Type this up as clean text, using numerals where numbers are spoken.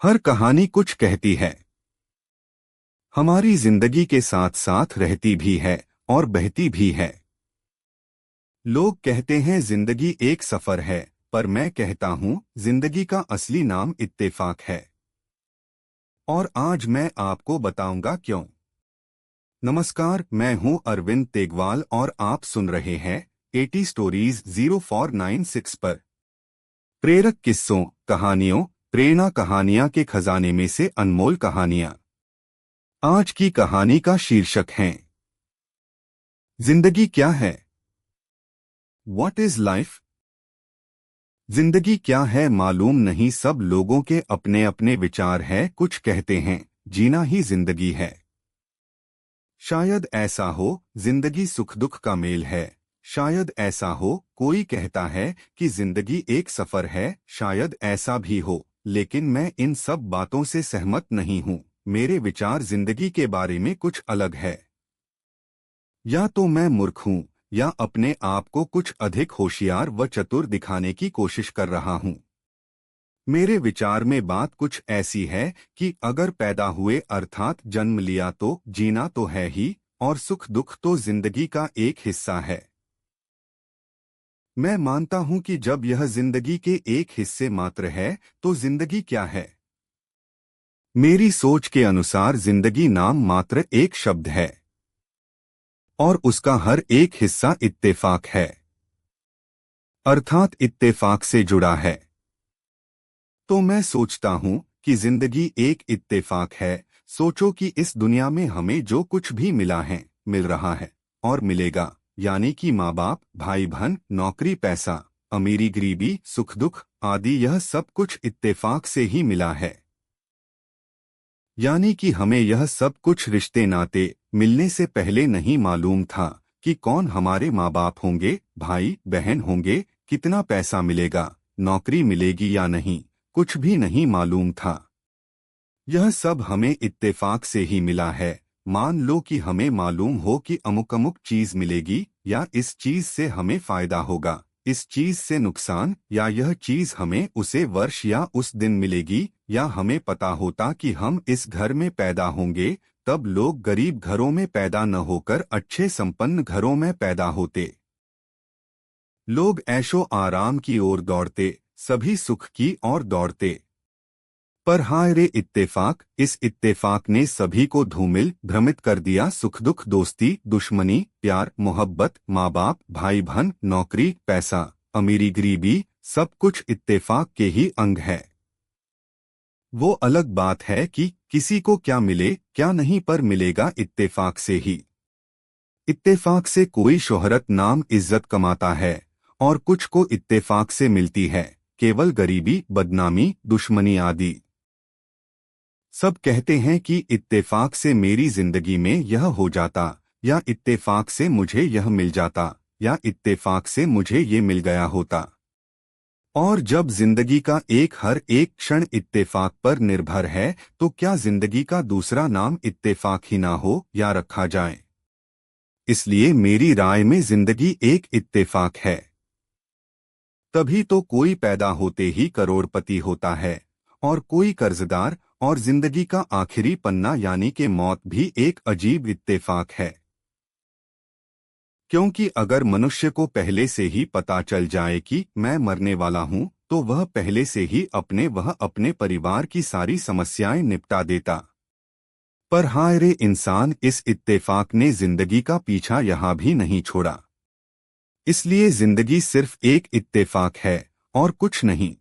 हर कहानी कुछ कहती है। हमारी जिंदगी के साथ साथ रहती भी है और बहती भी है। लोग कहते हैं जिंदगी एक सफर है, पर मैं कहता हूं जिंदगी का असली नाम इत्तेफाक है। और आज मैं आपको बताऊंगा क्यों। नमस्कार, मैं हूं अरविंद तेगवाल और आप सुन रहे हैं 80 स्टोरीज 0496 पर। प्रेरक किस्सों, कहानियों, प्रेरणा कहानियां के खजाने में से अनमोल कहानियां। आज की कहानी का शीर्षक है जिंदगी क्या है। What is life. जिंदगी क्या है मालूम नहीं, सब लोगों के अपने अपने विचार हैं। कुछ कहते हैं जीना ही जिंदगी है। शायद ऐसा हो, जिंदगी सुख दुख का मेल है। शायद ऐसा हो, कोई कहता है कि जिंदगी एक सफर है। शायद ऐसा भी हो, लेकिन मैं इन सब बातों से सहमत नहीं हूँ। मेरे विचार जिंदगी के बारे में कुछ अलग है। या तो मैं मूर्ख हूं, या अपने आप को कुछ अधिक होशियार व चतुर दिखाने की कोशिश कर रहा हूं। मेरे विचार में बात कुछ ऐसी है कि अगर पैदा हुए अर्थात जन्म लिया तो जीना तो है ही, और सुख दुख तो जिंदगी का एक हिस्सा है। मैं मानता हूं कि जब यह जिंदगी के एक हिस्से मात्र है तो जिंदगी क्या है। मेरी सोच के अनुसार जिंदगी नाम मात्र एक शब्द है, और उसका हर एक हिस्सा इत्तेफाक है, अर्थात इत्तेफाक से जुड़ा है। तो मैं सोचता हूं कि जिंदगी एक इत्तेफाक है। सोचो कि इस दुनिया में हमें जो कुछ भी मिला है, मिल रहा है और मिलेगा, यानी कि माँ बाप, भाई बहन, नौकरी, पैसा, अमीरी, गरीबी, सुख दुख आदि, यह सब कुछ इत्तेफाक से ही मिला है। यानी कि हमें यह सब कुछ रिश्ते नाते मिलने से पहले नहीं मालूम था कि कौन हमारे माँ बाप होंगे, भाई बहन होंगे, कितना पैसा मिलेगा, नौकरी मिलेगी या नहीं, कुछ भी नहीं मालूम था। यह सब हमें इत्तेफाक से ही मिला है। मान लो कि हमें मालूम हो कि अमुक अमुक चीज मिलेगी, या इस चीज से हमें फायदा होगा, इस चीज से नुकसान, या यह चीज हमें उसे वर्ष या उस दिन मिलेगी, या हमें पता होता कि हम इस घर में पैदा होंगे, तब लोग गरीब घरों में पैदा न होकर अच्छे संपन्न घरों में पैदा होते। लोग ऐशो आराम की ओर दौड़ते, सभी सुख की ओर दौड़ते। पर हाय रे इत्तेफाक, इस इत्तेफाक ने सभी को धूमिल भ्रमित कर दिया। सुख दुख, दोस्ती, दुश्मनी, प्यार, मोहब्बत, माँ बाप, भाई बहन, नौकरी, पैसा, अमीरी, गरीबी, सब कुछ इत्तेफाक के ही अंग है। वो अलग बात है कि किसी को क्या मिले क्या नहीं, पर मिलेगा इत्तेफाक से ही। इत्तेफाक से कोई शोहरत, नाम, इज्जत कमाता है, और कुछ को इत्तेफाक से मिलती है केवल गरीबी, बदनामी, दुश्मनी आदि। सब कहते हैं कि इत्तेफाक से मेरी जिंदगी में यह हो जाता, या इत्तेफाक से मुझे यह मिल जाता, या इत्तेफाक से मुझे ये मिल गया होता। और जब जिंदगी का हर एक क्षण इत्तेफाक पर निर्भर है, तो क्या जिंदगी का दूसरा नाम इत्तेफाक ही ना हो, या रखा जाए। इसलिए मेरी राय में जिंदगी एक इत्तेफाक है। तभी तो कोई पैदा होते ही करोड़पति होता है, और कोई कर्जदार, और जिंदगी का आखिरी पन्ना यानी कि मौत भी एक अजीब इत्तेफाक है। क्योंकि अगर मनुष्य को पहले से ही पता चल जाए कि मैं मरने वाला हूं, तो वह पहले से ही अपने परिवार की सारी समस्याएं निपटा देता। पर हाय रे इंसान, इस इत्तेफाक ने जिंदगी का पीछा यहाँ भी नहीं छोड़ा। इसलिए जिंदगी सिर्फ एक इत्तेफाक है और कुछ नहीं।